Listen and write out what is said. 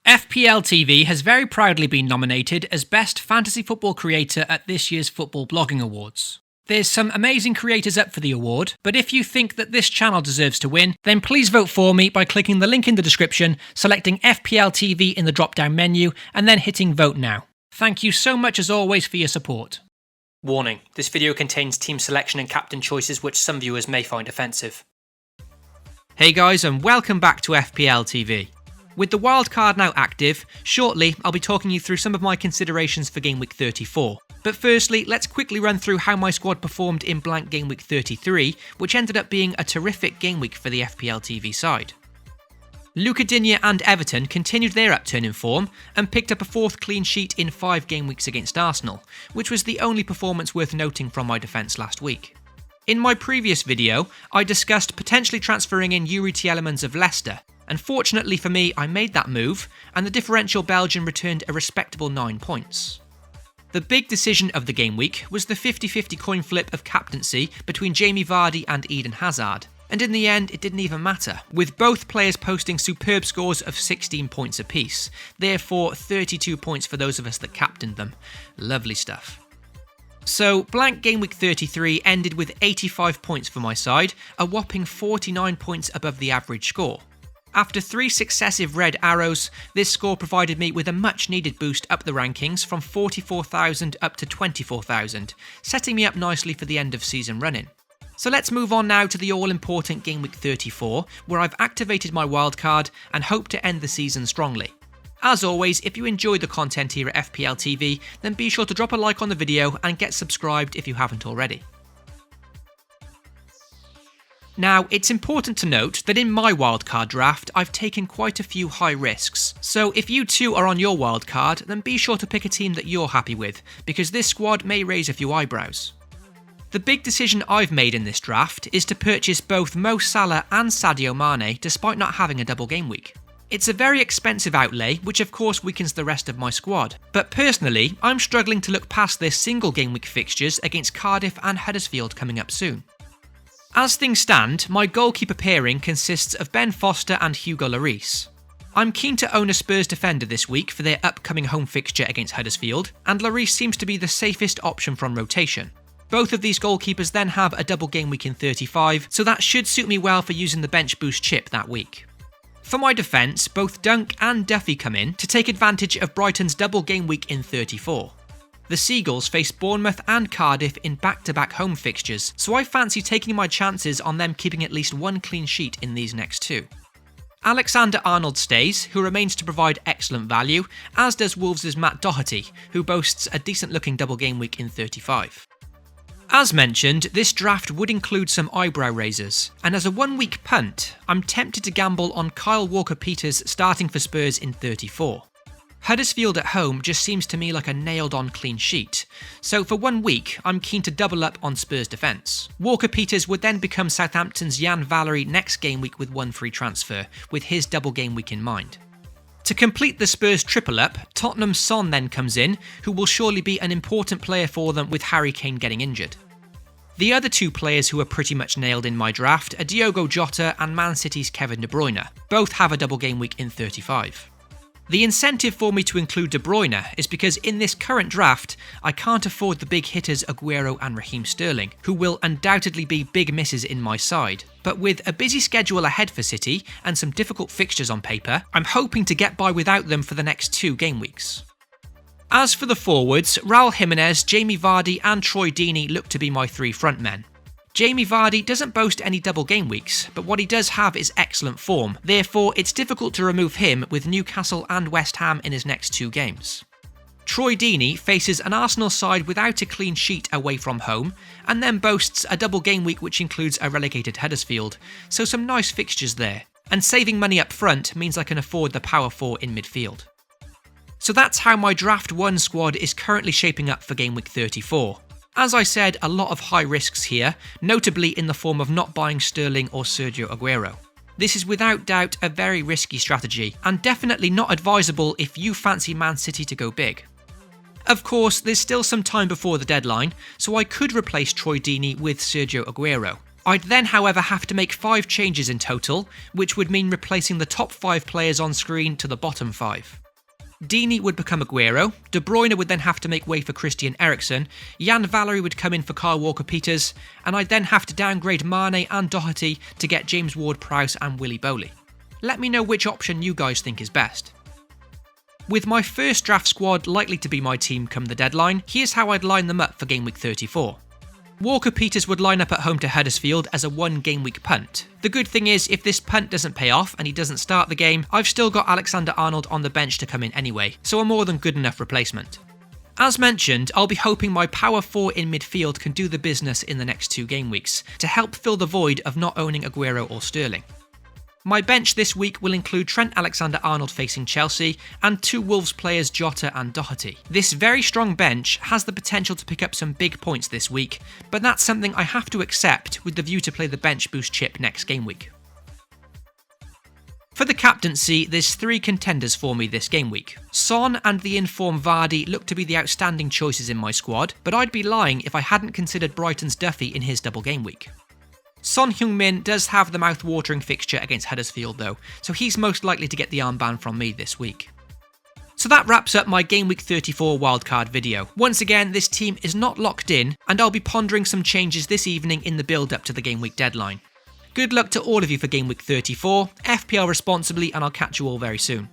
FPL TV has very proudly been nominated as Best Fantasy Football Creator at this year's Football Blogging Awards. There's some amazing creators up for the award, but if you think that this channel deserves to win, then please vote for me by clicking the link in the description, selecting FPL TV in the drop-down menu, and then hitting vote now. Thank you so much as always for your support. Warning, this video contains team selection and captain choices which some viewers may find offensive. Hey guys, and welcome back to FPL TV. With the wildcard now active, shortly I'll be talking you through some of my considerations for Game Week 34. But firstly, let's quickly run through how my squad performed in blank Game Week 33, which ended up being a terrific game week for the FPL TV side. Luca Digne and Everton continued their upturn in form and picked up a fourth clean sheet in 5 game weeks against Arsenal, which was the only performance worth noting from my defence last week. In my previous video, I discussed potentially transferring in Yuri Tielemans of Leicester, and fortunately for me, I made that move, and the differential Belgian returned a respectable 9 points. The big decision of the game week was the 50-50 coin flip of captaincy between Jamie Vardy and Eden Hazard, and in the end it didn't even matter, with both players posting superb scores of 16 points apiece, therefore 32 points for those of us that captained them. Lovely stuff. So, blank Game Week 33 ended with 85 points for my side, a whopping 49 points above the average score. After 3 successive red arrows, this score provided me with a much needed boost up the rankings from 44,000 up to 24,000, setting me up nicely for the end of season running. So let's move on now to the all-important Game Week 34, where I've activated my wildcard and hope to end the season strongly. As always, if you enjoy the content here at FPL TV, then be sure to drop a like on the video and get subscribed if you haven't already. Now, it's important to note that in my wildcard draft, I've taken quite a few high risks, so if you too are on your wildcard, then be sure to pick a team that you're happy with, because this squad may raise a few eyebrows. The big decision I've made in this draft is to purchase both Mo Salah and Sadio Mane despite not having a double game week. It's a very expensive outlay, which of course weakens the rest of my squad, but personally, I'm struggling to look past their single game week fixtures against Cardiff and Huddersfield coming up soon. As things stand, my goalkeeper pairing consists of Ben Foster and Hugo Lloris. I'm keen to own a Spurs defender this week for their upcoming home fixture against Huddersfield, and Lloris seems to be the safest option from rotation. Both of these goalkeepers then have a double game week in 35, so that should suit me well for using the bench boost chip that week. For my defence, both Dunk and Duffy come in to take advantage of Brighton's double game week in 34. The Seagulls face Bournemouth and Cardiff in back-to-back home fixtures, so I fancy taking my chances on them keeping at least one clean sheet in these next 2. Alexander-Arnold stays, who remains to provide excellent value, as does Wolves' Matt Doherty, who boasts a decent-looking double game week in 35. As mentioned, this draft would include some eyebrow raisers, and as a 1-week punt, I'm tempted to gamble on Kyle Walker-Peters starting for Spurs in 34. Huddersfield at home just seems to me like a nailed-on clean sheet, so for 1 week, I'm keen to double up on Spurs' defence. Walker-Peters would then become Southampton's Jan Valery next game week with 1 free transfer, with his double game week in mind. To complete the Spurs triple up, Tottenham's Son then comes in, who will surely be an important player for them with Harry Kane getting injured. The other 2 players who are pretty much nailed in my draft are Diogo Jota and Man City's Kevin De Bruyne. Both have a double game week in 35. The incentive for me to include De Bruyne is because in this current draft, I can't afford the big hitters Aguero and Raheem Sterling, who will undoubtedly be big misses in my side. But with a busy schedule ahead for City and some difficult fixtures on paper, I'm hoping to get by without them for the next 2 game weeks. As for the forwards, Raul Jimenez, Jamie Vardy and Troy Deeney look to be my 3 frontmen. Jamie Vardy doesn't boast any double game weeks, but what he does have is excellent form, therefore it's difficult to remove him with Newcastle and West Ham in his next 2 games. Troy Deeney faces an Arsenal side without a clean sheet away from home, and then boasts a double game week which includes a relegated Huddersfield, so some nice fixtures there, and saving money up front means I can afford the power 4 in midfield. So that's how my Draft 1 squad is currently shaping up for Game Week 34. As I said, a lot of high risks here, notably in the form of not buying Sterling or Sergio Aguero. This is without doubt a very risky strategy, and definitely not advisable if you fancy Man City to go big. Of course, there's still some time before the deadline, so I could replace Troy Deeney with Sergio Aguero. I'd then, however, have to make 5 changes in total, which would mean replacing the top 5 players on screen to the bottom 5. Deeney would become Aguero, De Bruyne would then have to make way for Christian Eriksen, Jan Valery would come in for Kyle Walker-Peters, and I'd then have to downgrade Mane and Doherty to get James Ward-Prowse and Willy Bowley. Let me know which option you guys think is best. With my first draft squad likely to be my team come the deadline, here's how I'd line them up for Game Week 34. Walker-Peters would line up at home to Huddersfield as a 1 game week punt. The good thing is, if this punt doesn't pay off and he doesn't start the game, I've still got Alexander-Arnold on the bench to come in anyway, so a more than good enough replacement. As mentioned, I'll be hoping my power 4 in midfield can do the business in the next 2 game weeks, to help fill the void of not owning Aguero or Sterling. My bench this week will include Trent Alexander-Arnold facing Chelsea and 2 Wolves players Jota and Doherty. This very strong bench has the potential to pick up some big points this week, but that's something I have to accept with the view to play the bench boost chip next game week. For the captaincy, there's 3 contenders for me this game week. Son and the informed Vardy look to be the outstanding choices in my squad, but I'd be lying if I hadn't considered Brighton's Duffy in his double game week. Son Heung-min does have the mouth-watering fixture against Huddersfield though, so he's most likely to get the armband from me this week. So that wraps up my Game Week 34 wildcard video. Once again, this team is not locked in, and I'll be pondering some changes this evening in the build-up to the Game Week deadline. Good luck to all of you for Game Week 34, FPL responsibly, and I'll catch you all very soon.